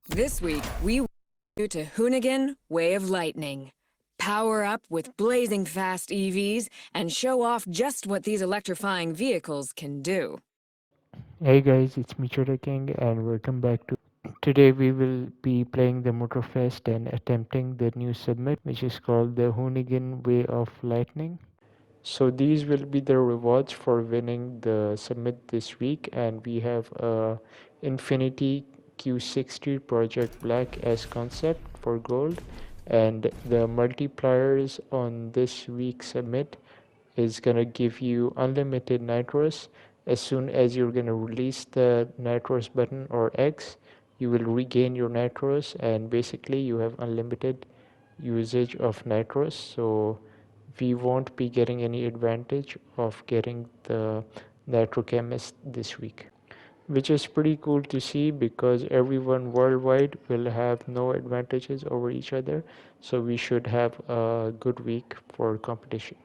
This week, we welcome you to Hoonigian Way of Lightning. Power up with blazing fast EVs and show off just what these electrifying vehicles can do. Hey guys, it's me Chota King and welcome back to today we will be playing the Motorfest and attempting the new submit which is called the Hoonigan Way of Lightning. So these will be the rewards for winning the summit this week, and we have a Infiniti Q60 Project Black as concept for gold, and the multipliers on this week's summit is gonna give you unlimited nitros. As soon as you're gonna release the nitros button or X, you will regain your nitros, and basically you have unlimited usage of nitros. So we won't be getting any advantage of getting the nitrochemist this week, which is pretty cool to see because everyone worldwide will have no advantages over each other. So we should have a good week for competition.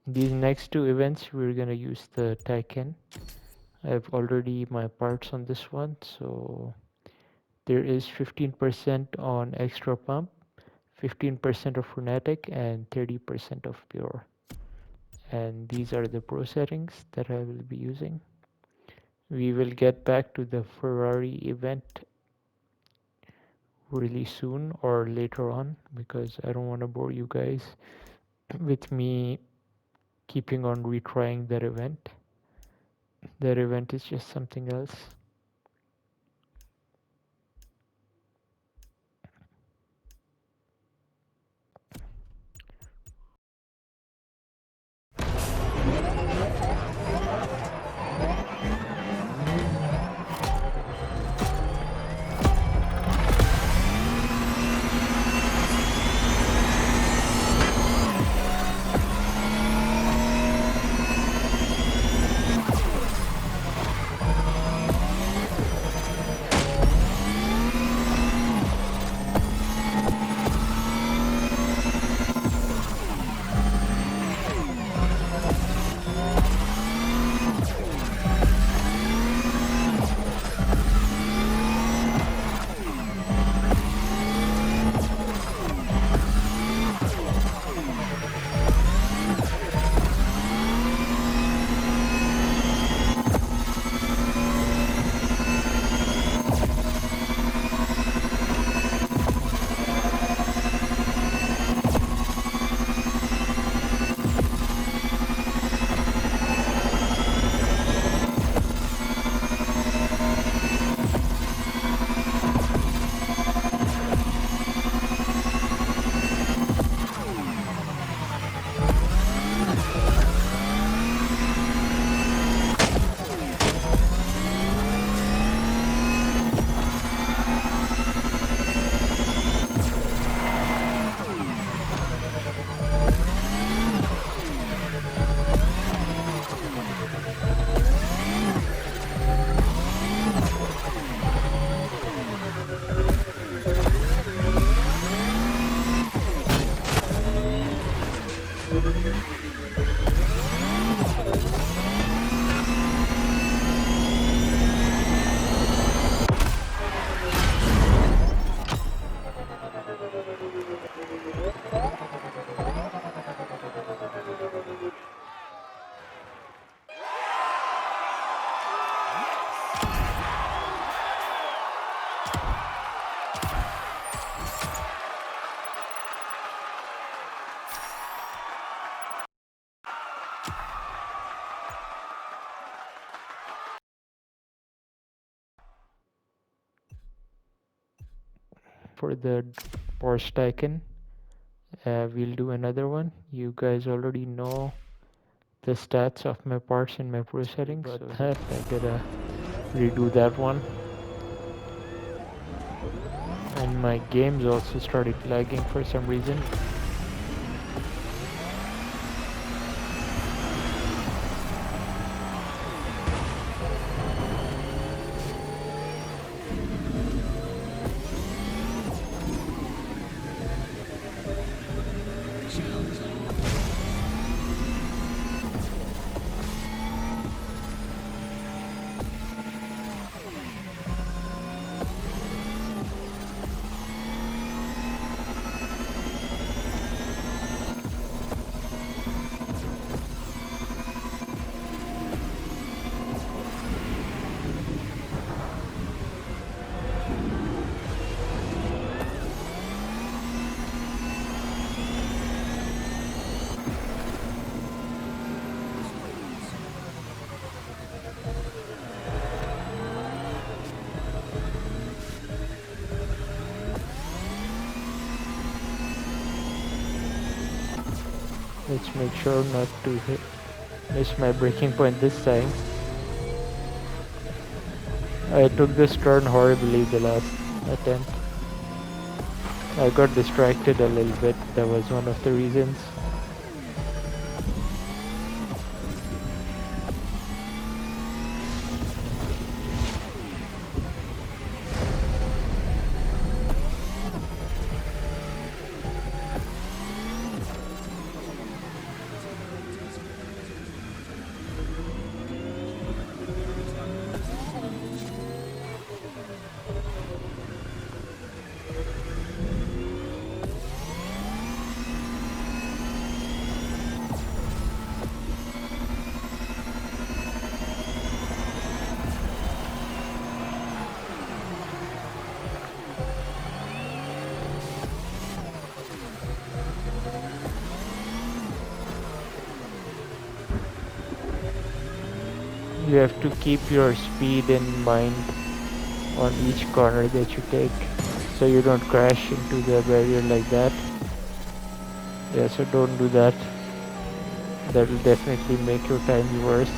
These next two events we're gonna use the Taycan. I have already my parts on this one, so there is 15% on extra pump, 15% of frenetic, and 30% of pure. And these are the pro settings that I will be using. We will get back to the Ferrari event really soon or later on because I don't want to bore you guys with me keeping on retrying that event. That event is just something else. For the Porsche Taycan, we'll do another one. You guys already know the stats of my parts in my pro settings, so that I gotta redo that one. And my games also started lagging for some reason. Let's make sure not to miss my braking point this time. I took this turn horribly the last attempt. I got distracted a little bit, that was one of the reasons. You have to keep your speed in mind on each corner that you take, so you don't crash into the barrier like that. Yeah, so don't do that. That will definitely make your times worse.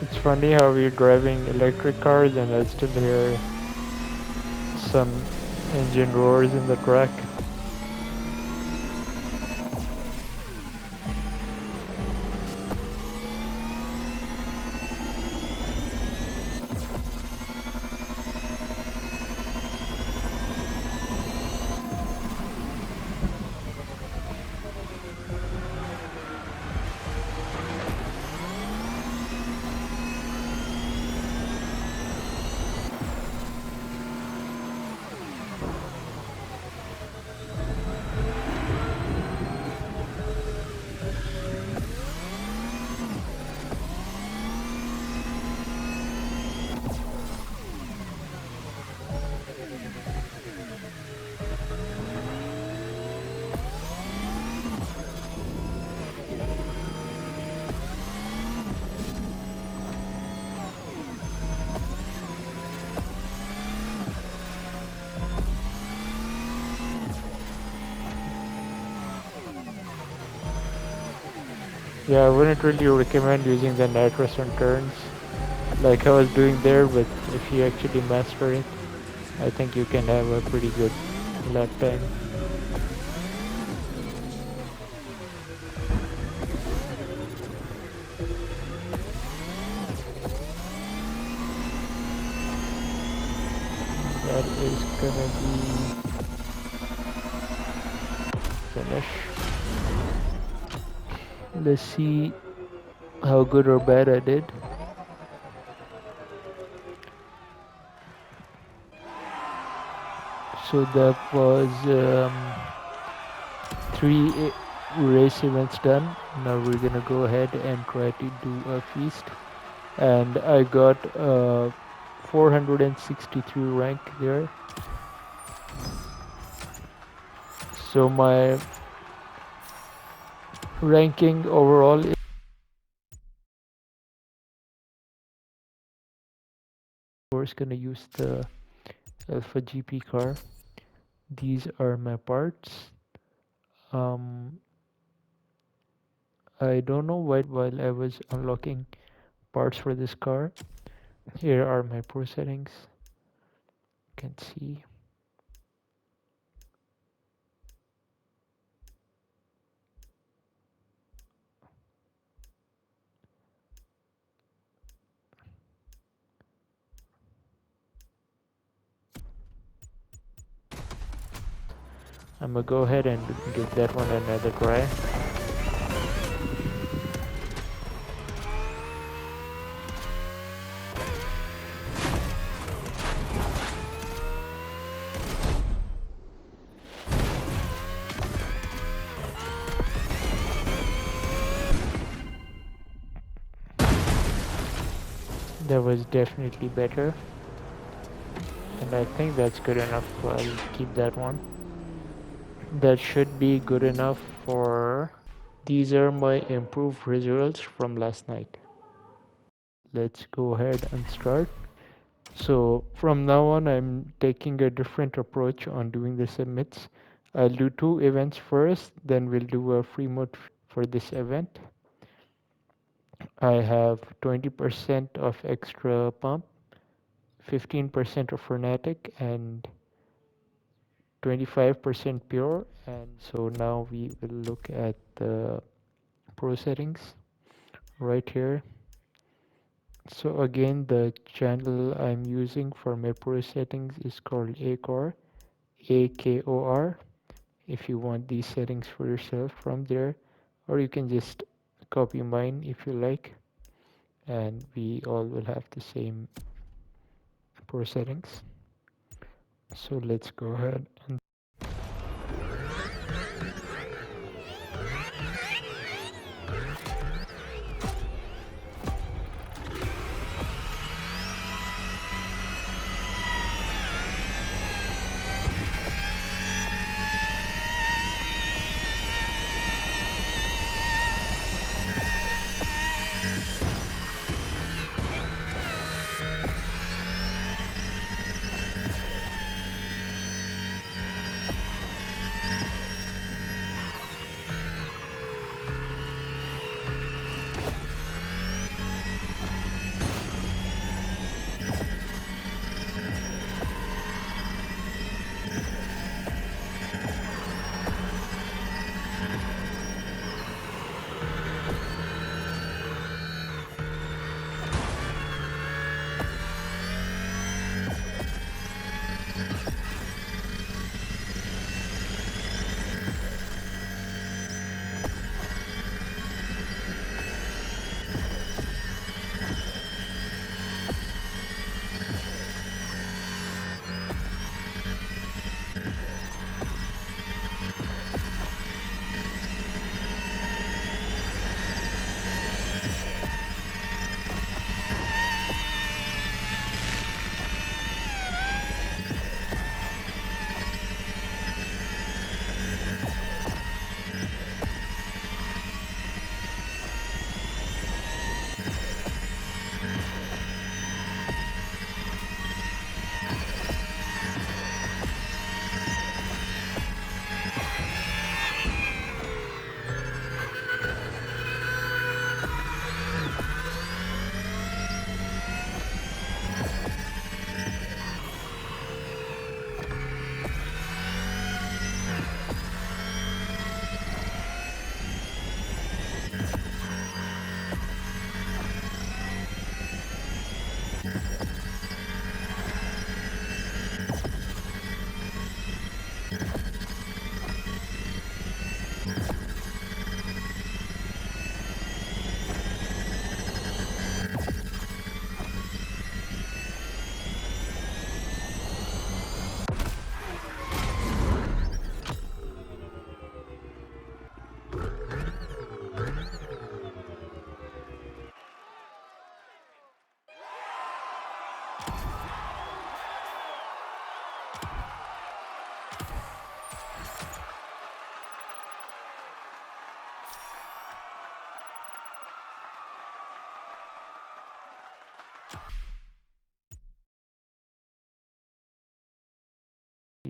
It's funny how we're driving electric cars and I still hear some engine roars in the track. Yeah, I wouldn't really recommend using the nitrous on turns like I was doing there, but if you actually master it, I think you can have a pretty good lap time. That is gonna be finish. Let's see how good or bad I did. So that was three race events done. Now we're gonna go ahead and try to do a feast. And I got 463 rank there. So my ranking overall is, of course, gonna use the Alpha GP car. These are my parts. Um, I don't know why while I was unlocking parts for this car. Here are my pro settings. You can see. I'm gonna go ahead and give that one another try. That was definitely better, and I think that's good enough, so I'll keep that one. That should be good enough for... These are my improved results from last night. Let's go ahead and start. So from now on, I'm taking a different approach on doing the submits. I'll do 2 events first, then we'll do a free mode for this event. I have 20% of extra pump, 15% of frenetic, and 25% pure. And so now we will look at the pro settings right here. So again, the channel I'm using for my pro settings is called AKOR, AKOR. If you want these settings for yourself from there, or you can just copy mine if you like, and we all will have the same pro settings. So let's go ahead and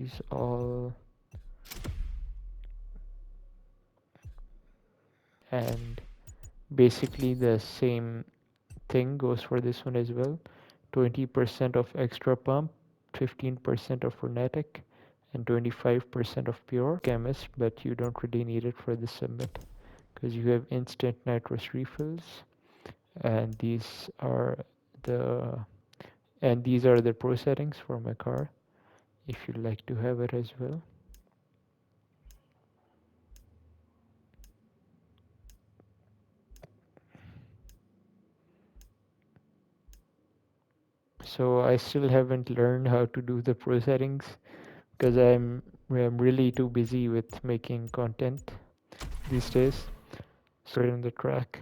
these all, and basically the same thing goes for this one as well. 20% of extra pump, 15% of frenetic, and 25% of pure chemist, but you don't really need it for the submit because you have instant nitrous refills, and the these are the pro settings for my car if you'd like to have it as well. So I still haven't learned how to do the pro settings because I'm really too busy with making content these days. Straight on the track.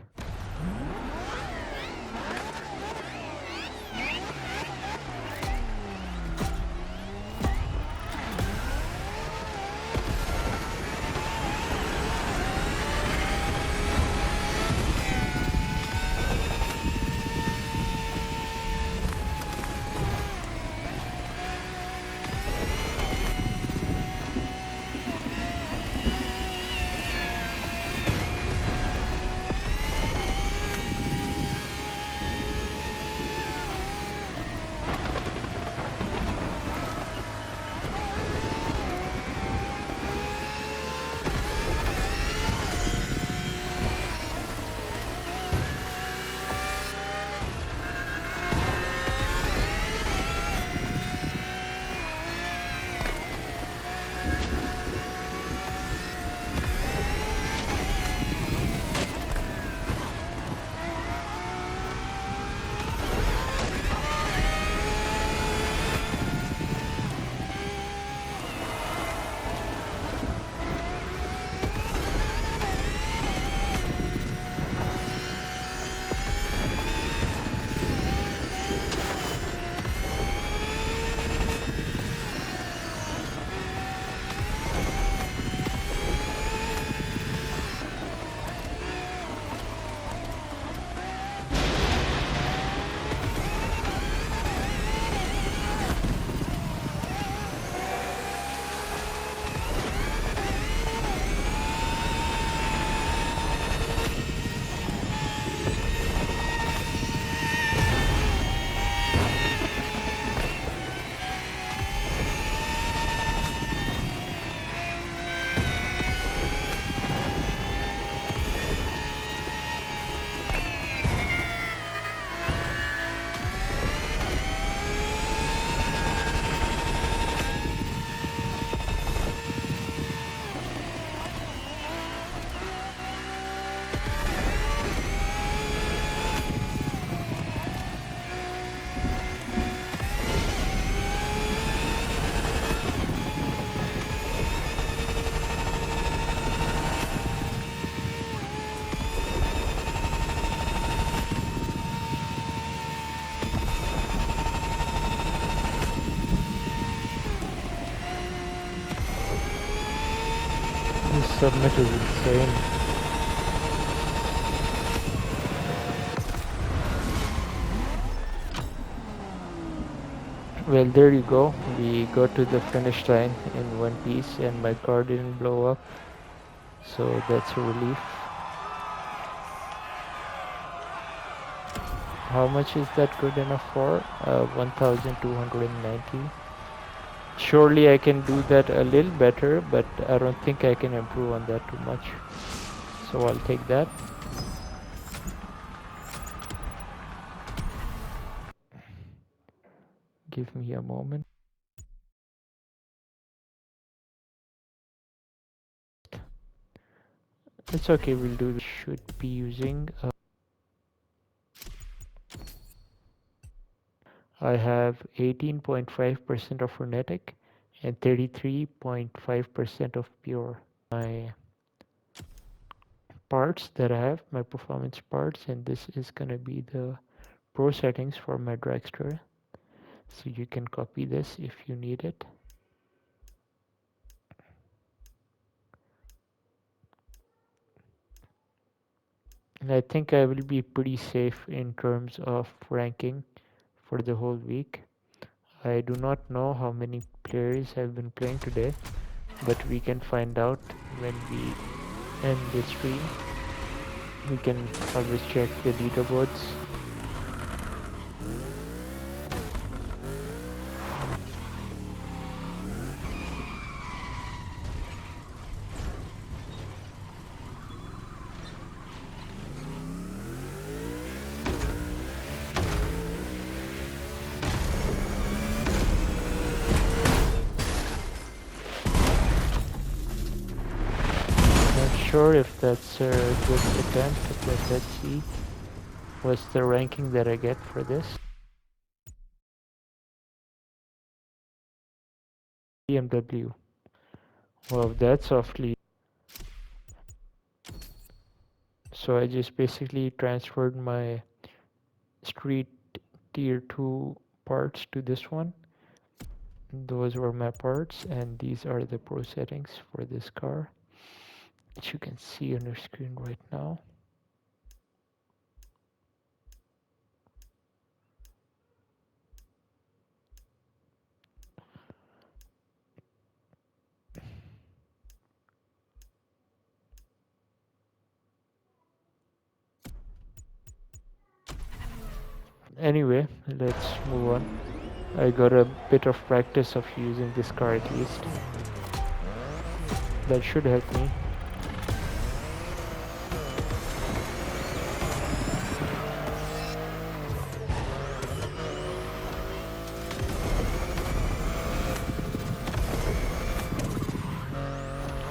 This submit is insane. Well, there you go. We got to the finish line in one piece and my car didn't blow up. So that's a relief. How much is that good enough for? 1290. Surely I can do that a little better, but I don't think I can improve on that too much. So I'll take that. Give me a moment. It's okay, we'll do this. Should be using I have 18.5% of frenetic and 33.5% of pure. My parts that I have, my performance parts, and this is gonna be the pro settings for my dragster. So you can copy this if you need it. And I think I will be pretty safe in terms of ranking for the whole week. I do not know how many players have been playing today, but we can find out when we end the stream. We can always check the leaderboards. Not sure if that's a good attempt, but let's see what's the ranking that I get for this. BMW. Well, that's awfully. So I just basically transferred my street tier 2 parts to this one. Those were my parts, and these are the pro settings for this car, which you can see on your screen right now. Anyway, let's move on. I got a bit of practice of using this car at least. That should help me.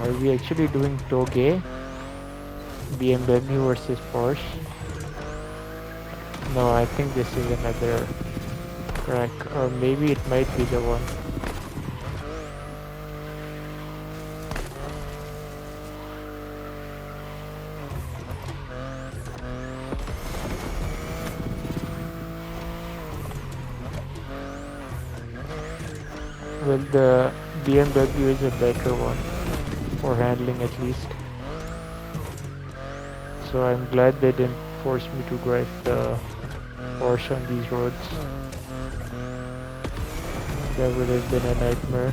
Are we actually doing Toge? BMW versus Porsche? No, I think this is another track, or maybe it might be the one. Well, the BMW is a better one, for handling at least. So I'm glad they didn't force me to drive the Porsche on these roads. That would have been a nightmare.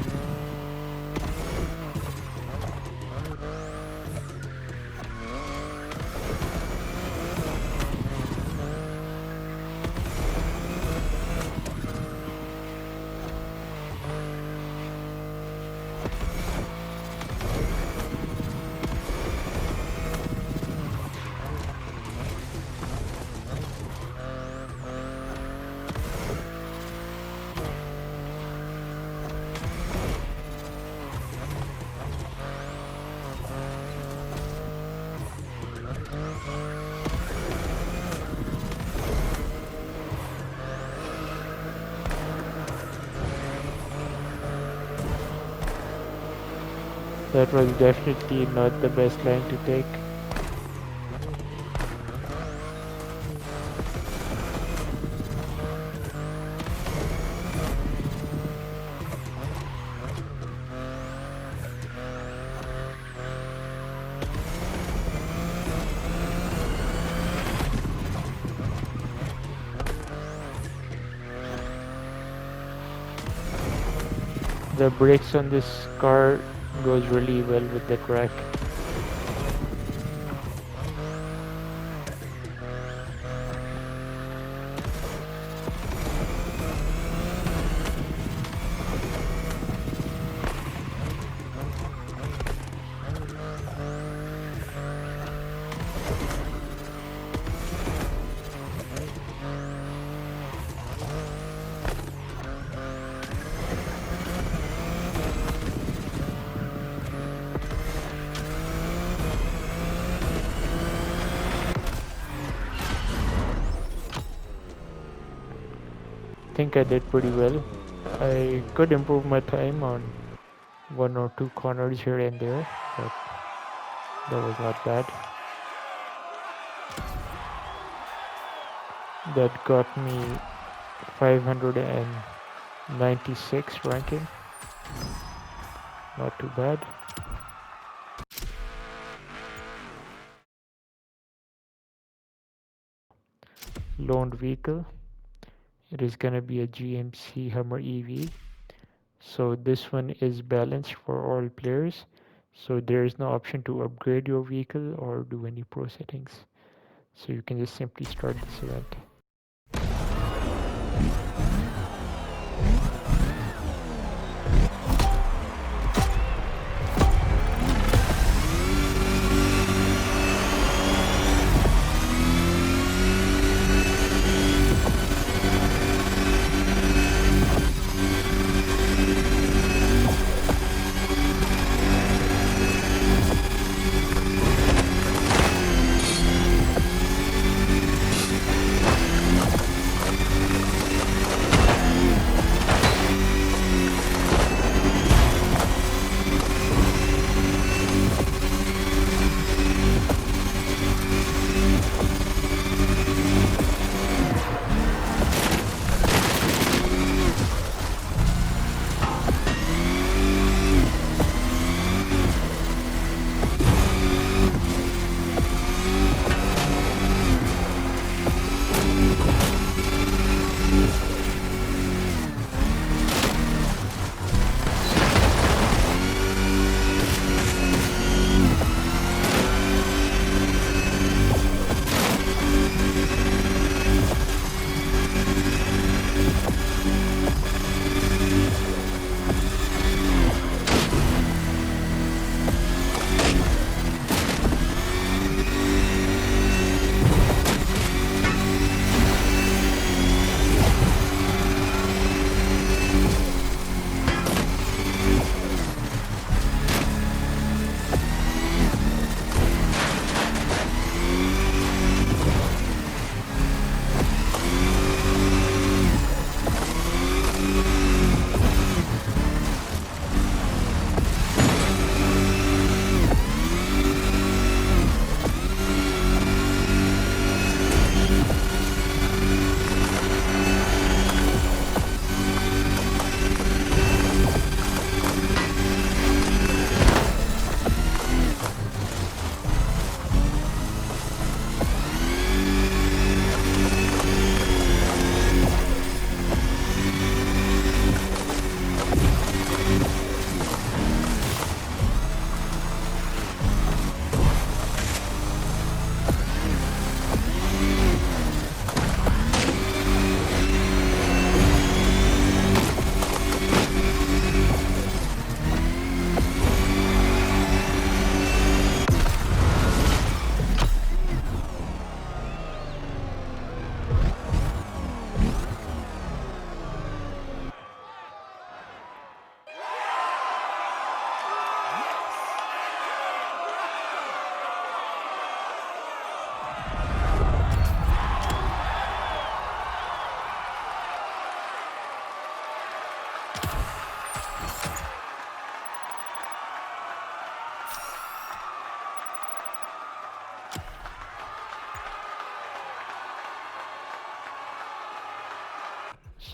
That was definitely not the best line to take. The brakes on this car goes really well with the track. I think I did pretty well. I could improve my time on one or two corners here and there, but that was not bad. That got me 596 ranking. Not too bad. Loaned vehicle. It is gonna be a GMC Hummer EV. So this one is balanced for all players. So there is no option to upgrade your vehicle or do any pro settings. So you can just simply start this event.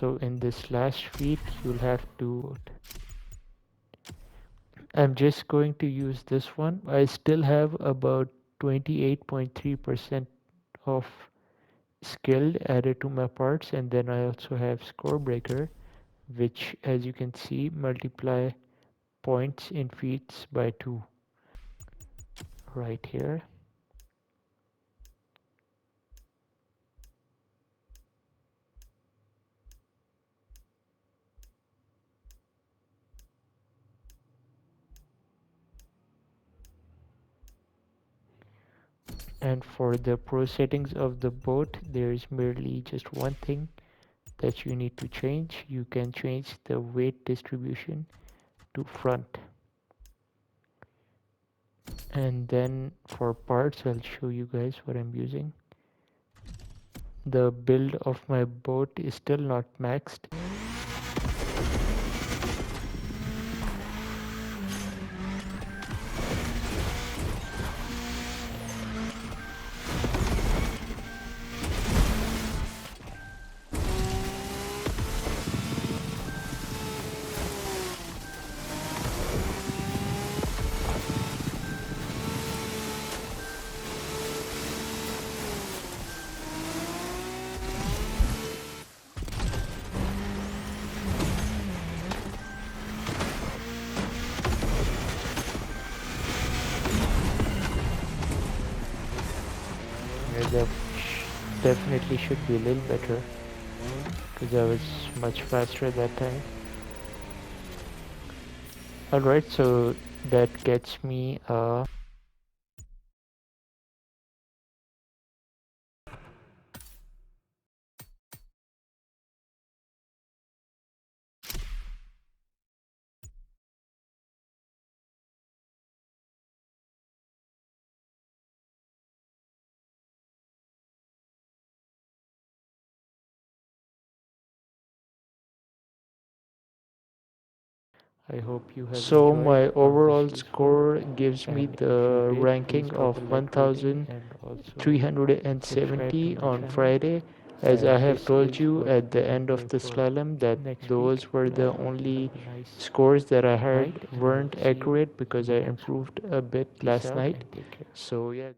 So in this last feat, you'll have to. I'm just going to use this one. I still have about 28.3% of skilled added to my parts, and then I also have score breaker, which as you can see multiply points in feats by 2 right here. And for the pro settings of the boat, there is merely just one thing that you need to change. You can change the weight distribution to front. And then for parts, I'll show you guys what I'm using. The build of my boat is still not maxed. definitely should be a little better because I was much faster that time. Alright, so that gets me I hope you have So enjoyed my on overall this useful, score gives me and if you the did, please ranking drop of a like rating and also subscribe to 1370 my on channel. Friday. As I And have this told is you what at we the will end of play the for slalom, that next week. those were the And only have a nice scores that I had night, and weren't see you accurate because in I the next one. improved a bit Peace last out night. and take care. So yeah.